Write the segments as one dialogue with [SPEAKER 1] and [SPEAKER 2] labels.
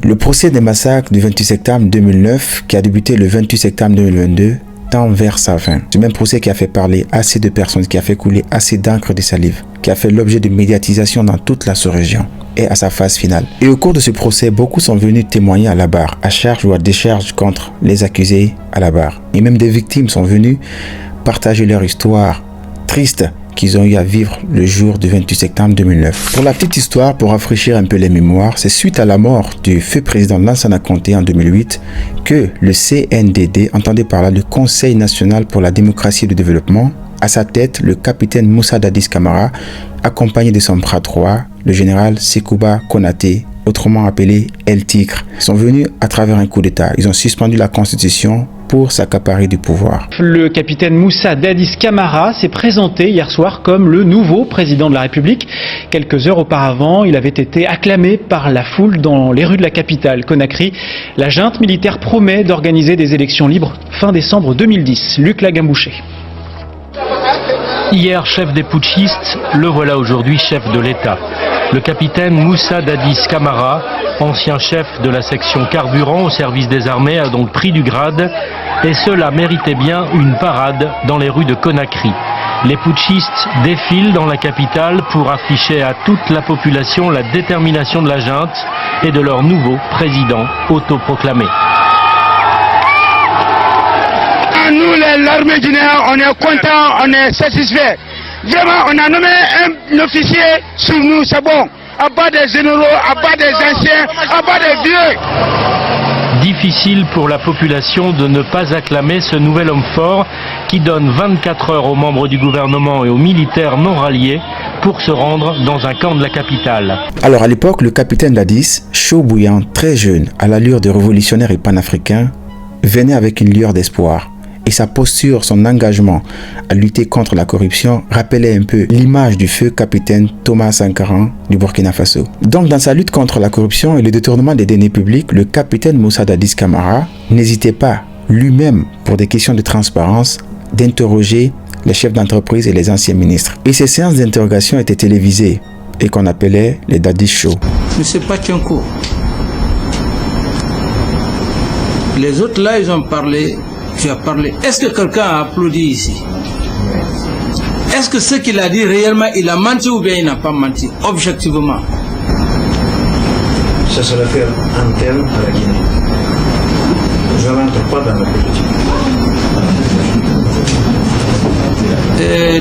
[SPEAKER 1] Le procès des massacres du 28 septembre 2009, qui a débuté le 28 septembre 2022, tend vers sa fin. Ce même procès qui a fait parler assez de personnes, qui a fait couler assez d'encre de salive, qui a fait l'objet de médiatisation dans toute la sous-région, est à sa phase finale. Et au cours de ce procès, beaucoup sont venus témoigner à la barre, à charge ou à décharge contre les accusés à la barre. Et même des victimes sont venues partager leur histoire triste qu'ils ont eu à vivre le jour du 28 septembre 2009. Pour la petite histoire, pour rafraîchir un peu les mémoires, c'est suite à la mort du feu président Lansana Conté en 2008 que le CNDD, entendait par là le Conseil national pour la démocratie et le développement, à sa tête le capitaine Moussa Dadis Camara, accompagné de son bras droit, le général Sekouba Konaté, autrement appelé El Tigre, sont venus à travers un coup d'État. Ils ont suspendu la Constitution pour s'accaparer du pouvoir.
[SPEAKER 2] Le capitaine Moussa Dadis Camara s'est présenté hier soir comme le nouveau président de la République. Quelques heures auparavant, il avait été acclamé par la foule dans les rues de la capitale, Conakry. La junte militaire promet d'organiser des élections libres fin décembre 2010. Luc Lagambouché.
[SPEAKER 3] Hier chef des putschistes, le voilà aujourd'hui chef de l'État. Le capitaine Moussa Dadis Camara, ancien chef de la section carburant au service des armées, a donc pris du grade et cela méritait bien une parade dans les rues de Conakry. Les putschistes défilent dans la capitale pour afficher à toute la population la détermination de la junte et de leur nouveau président autoproclamé.
[SPEAKER 4] Nous, l'armée guinéenne, on est content, on est satisfait. Vraiment, on a nommé un officier sur nous, c'est bon. À bas des généraux, à bas des anciens, à bas des vieux.
[SPEAKER 3] Difficile pour la population de ne pas acclamer ce nouvel homme fort qui donne 24 heures aux membres du gouvernement et aux militaires non ralliés pour se rendre dans un camp de la capitale.
[SPEAKER 1] Alors à l'époque, le capitaine Dadis, chaud bouillant, très jeune, à l'allure de révolutionnaire et panafricain, venait avec une lueur d'espoir. Et sa posture, son engagement à lutter contre la corruption rappelait un peu l'image du feu capitaine Thomas Sankara du Burkina Faso. Donc dans sa lutte contre la corruption et le détournement des deniers publics, le capitaine Moussa Dadis Camara n'hésitait pas, lui-même, pour des questions de transparence, d'interroger les chefs d'entreprise et les anciens ministres. Et ces séances d'interrogation étaient télévisées et qu'on appelait les Dadis Show.
[SPEAKER 5] Monsieur Pachenko, les autres là, ils ont parlé. Tu as parlé. Est-ce que quelqu'un a applaudi ici? Est-ce que ce qu'il a dit réellement, il a menti ou bien il n'a pas menti, objectivement?
[SPEAKER 6] Ça c'est l'affaire interne à la Guinée. Je n'entre pas dans la politique.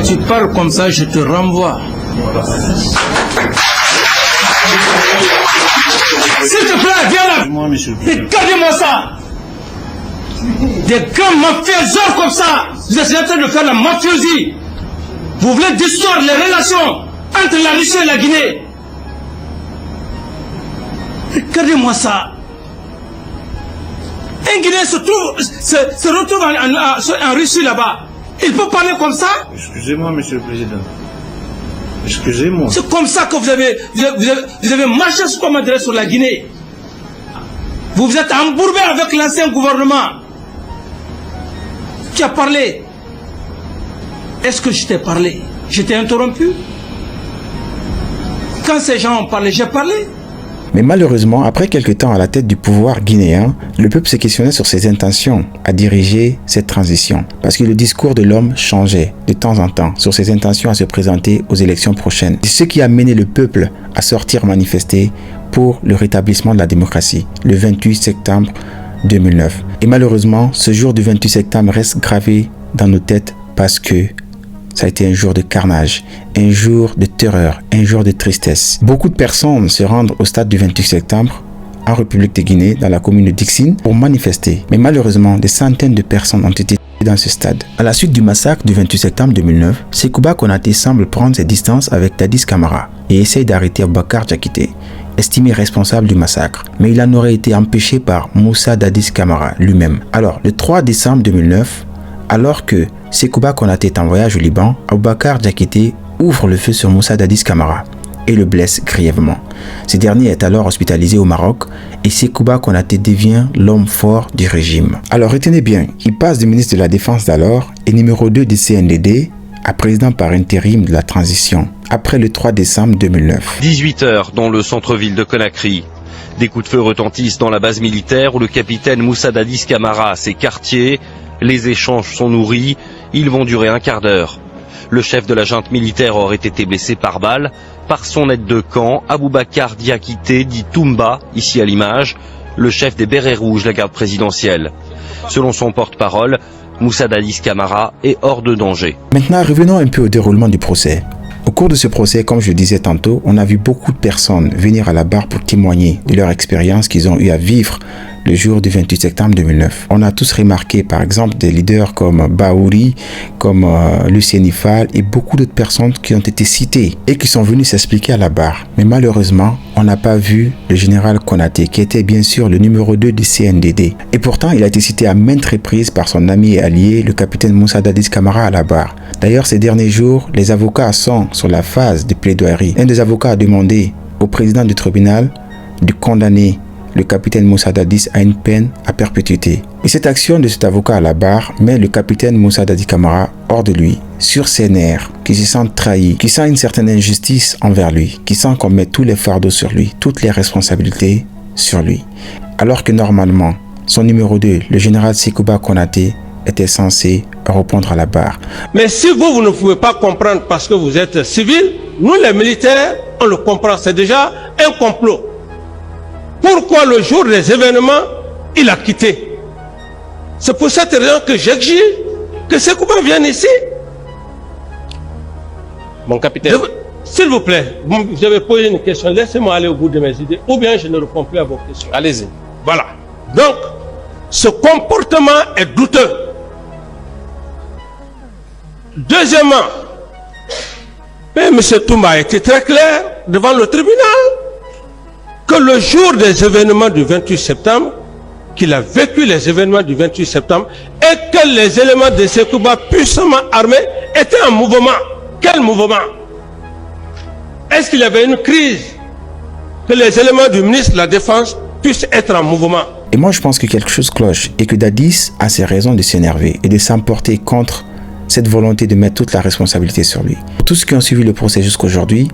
[SPEAKER 5] Tu parles comme ça, je te renvoie. S'il te plaît, viens là.
[SPEAKER 6] Moi, monsieur.
[SPEAKER 5] Regardez-moi ça. Des grands mafieux comme ça, vous êtes en train de faire la mafiosie. Vous voulez distorder les relations entre la Russie et la Guinée. Regardez-moi ça. Un Guinéen se retrouve en Russie là-bas. Il peut parler comme ça?
[SPEAKER 6] Excusez-moi, monsieur le président. Excusez-moi.
[SPEAKER 5] C'est comme ça que vous avez marché sur la Guinée. Vous vous êtes embourbé avec l'ancien gouvernement. Qui a parlé? Est-ce que je t'ai parlé? Je t'ai interrompu? Quand ces gens ont parlé, j'ai parlé?
[SPEAKER 1] Mais malheureusement, après quelques temps à la tête du pouvoir guinéen, le peuple se questionnait sur ses intentions à diriger cette transition. Parce que le discours de l'homme changeait de temps en temps sur ses intentions à se présenter aux élections prochaines. C'est ce qui a mené le peuple à sortir manifester pour le rétablissement de la démocratie, le 28 septembre 2009. Et malheureusement, ce jour du 28 septembre reste gravé dans nos têtes parce que ça a été un jour de carnage, un jour de terreur, un jour de tristesse. Beaucoup de personnes se rendent au stade du 28 septembre en République de Guinée, dans la commune de Dixine, pour manifester. Mais malheureusement, des centaines de personnes ont été dans ce stade. À la suite du massacre du 28 septembre 2009, Sekouba Konaté semble prendre ses distances avec Dadis Camara et essaye d'arrêter Boubacar Diakité, estimé responsable du massacre, mais il en aurait été empêché par Moussa Dadis Camara lui-même. Alors, le 3 décembre 2009, alors que Sekouba Konaté est en voyage au Liban, Boubacar Diakité ouvre le feu sur Moussa Dadis Camara et le blesse grièvement. Ce dernier est alors hospitalisé au Maroc et Sekouba Konaté devient l'homme fort du régime. Alors retenez bien, il passe du ministre de la Défense d'alors et numéro 2 du CNDD à président par intérim de la transition, après le 3 décembre 2009.
[SPEAKER 7] 18 h dans le centre-ville de Conakry. Des coups de feu retentissent dans la base militaire où le capitaine Moussa Dadis Camara a ses quartiers. Les échanges sont nourris, ils vont durer un quart d'heure. Le chef de la junte militaire aurait été blessé par balle par son aide de camp, Aboubacar Diakité, dit Toumba, ici à l'image, le chef des Bérets Rouges, la garde présidentielle. Selon son porte-parole, Moussa Dadis Camara est hors de danger.
[SPEAKER 1] Maintenant, revenons un peu au déroulement du procès. Au cours de ce procès, comme je le disais tantôt, on a vu beaucoup de personnes venir à la barre pour témoigner de leur expérience qu'ils ont eu à vivre le jour du 28 septembre 2009. On a tous remarqué par exemple des leaders comme Baouri, comme Lucien Ifal et beaucoup d'autres personnes qui ont été citées et qui sont venus s'expliquer à la barre. Mais malheureusement, on n'a pas vu le général Konaté qui était bien sûr le numéro 2 du CNDD. Et pourtant, il a été cité à maintes reprises par son ami et allié, le capitaine Moussa Dadis Camara à la barre. D'ailleurs, ces derniers jours, les avocats sont sur la phase de plaidoirie. Un des avocats a demandé au président du tribunal de condamner le capitaine Moussa Dadis à une peine à perpétuité. Et cette action de cet avocat à la barre met le capitaine Moussa Dadis Camara hors de lui, sur ses nerfs, qui se sent trahi, qui sent une certaine injustice envers lui, qui sent qu'on met tous les fardeaux sur lui, toutes les responsabilités sur lui. Alors que normalement, son numéro 2, le général Sekouba Konaté, était censé répondre à la barre.
[SPEAKER 8] Mais si vous ne pouvez pas comprendre parce que vous êtes civil, nous les militaires, on le comprend, c'est déjà un complot. Pourquoi le jour des événements, il a quitté? C'est pour cette raison que j'exige que Sekouba vienne ici.
[SPEAKER 9] Mon capitaine.
[SPEAKER 8] S'il vous plaît, vous avez posé une question, laissez-moi aller au bout de mes idées, ou bien je ne réponds plus à vos questions.
[SPEAKER 9] Allez-y.
[SPEAKER 8] Voilà. Donc, ce comportement est douteux. Deuxièmement, M. Toumba a été très clair devant le tribunal que le jour des événements du 28 septembre, qu'il a vécu les événements du 28 septembre et que les éléments de Sekouba puissamment armés étaient en mouvement. Quel mouvement? Est-ce qu'il y avait une crise que les éléments du ministre de la Défense puissent être en mouvement?
[SPEAKER 1] Et moi je pense que quelque chose cloche et que Dadis a ses raisons de s'énerver et de s'emporter contre cette volonté de mettre toute la responsabilité sur lui. Pour tous ceux qui ont suivi le procès jusqu'aujourd'hui,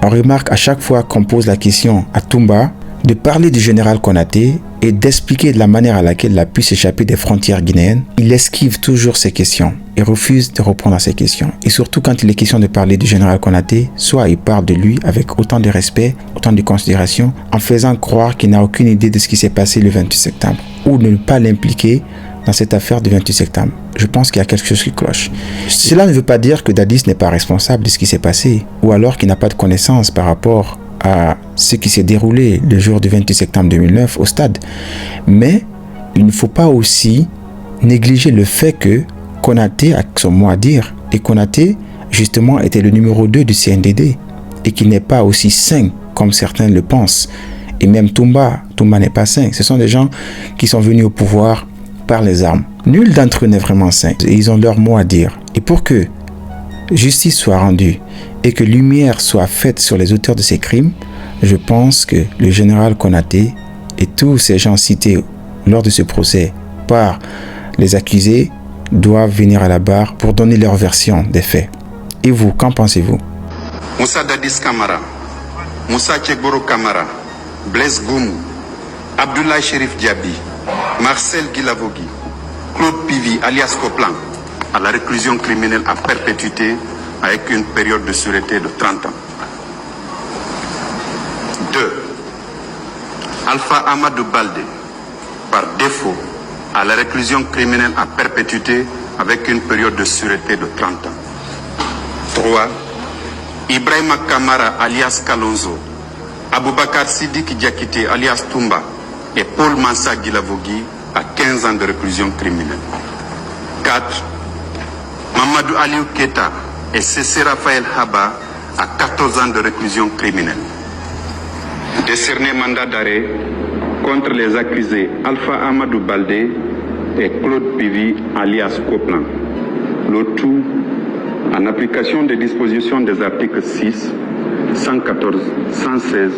[SPEAKER 1] on remarque à chaque fois qu'on pose la question à Toumba de parler du général Konaté et d'expliquer de la manière à laquelle il a pu s'échapper des frontières guinéennes. Il esquive toujours ces questions et refuse de répondre à ces questions. Et surtout quand il est question de parler du général Konaté, soit il parle de lui avec autant de respect, autant de considération, en faisant croire qu'il n'a aucune idée de ce qui s'est passé le 28 septembre, ou de ne pas l'impliquer dans cette affaire du 28 septembre. Je pense qu'il y a quelque chose qui cloche. Cela ne veut pas dire que Dadis n'est pas responsable de ce qui s'est passé, ou alors qu'il n'a pas de connaissance par rapport à ce qui s'est déroulé le jour du 28 septembre 2009 au stade. Mais il ne faut pas aussi négliger le fait que Konaté a son mot à dire. Et Konaté, justement, était le numéro 2 du CNDD et qui n'est pas aussi sain comme certains le pensent. Et même Toumba n'est pas sain. Ce sont des gens qui sont venus au pouvoir par les armes. Nul d'entre eux n'est vraiment sain. Et ils ont leur mot à dire. Et pour que justice soit rendue et que lumière soit faite sur les auteurs de ces crimes, je pense que le général Konaté et tous ces gens cités lors de ce procès par les accusés doivent venir à la barre pour donner leur version des faits. Et vous, qu'en pensez-vous?
[SPEAKER 10] Moussa Dadis Camara, Moussa Tchegboro Camara, Blaise Goumou, Abdoulaye Chérif Diaby, Marcel Guilavogui, Claude Pivi alias Coplan à la réclusion criminelle à perpétuité avec une période de sûreté de 30 ans. 2. Alpha Amadou Baldé, par défaut, à la réclusion criminelle à perpétuité avec une période de sûreté de 30 ans. 3. Ibrahima Kamara alias Kalonzo, Aboubacar Sidiki Diakité alias Toumba et Paul Mansa Guilavogui à 15 ans de réclusion criminelle. 4. Mamadou Aliou Keta et Cessé Raphaël Haba à 14 ans de réclusion criminelle. Décerné mandat d'arrêt contre les accusés Alpha Amadou Baldé et Claude Pivi alias Coplan. Le tout en application des dispositions des articles 6, 114, 116,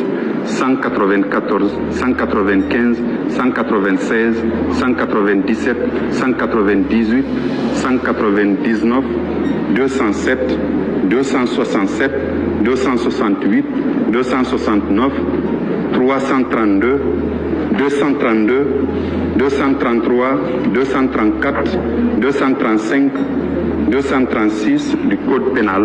[SPEAKER 10] 194, 195, 196, 197, 198, 199, 207, 267, 268, 269, 332, 232, 233, 234, 235, 236 du Code pénal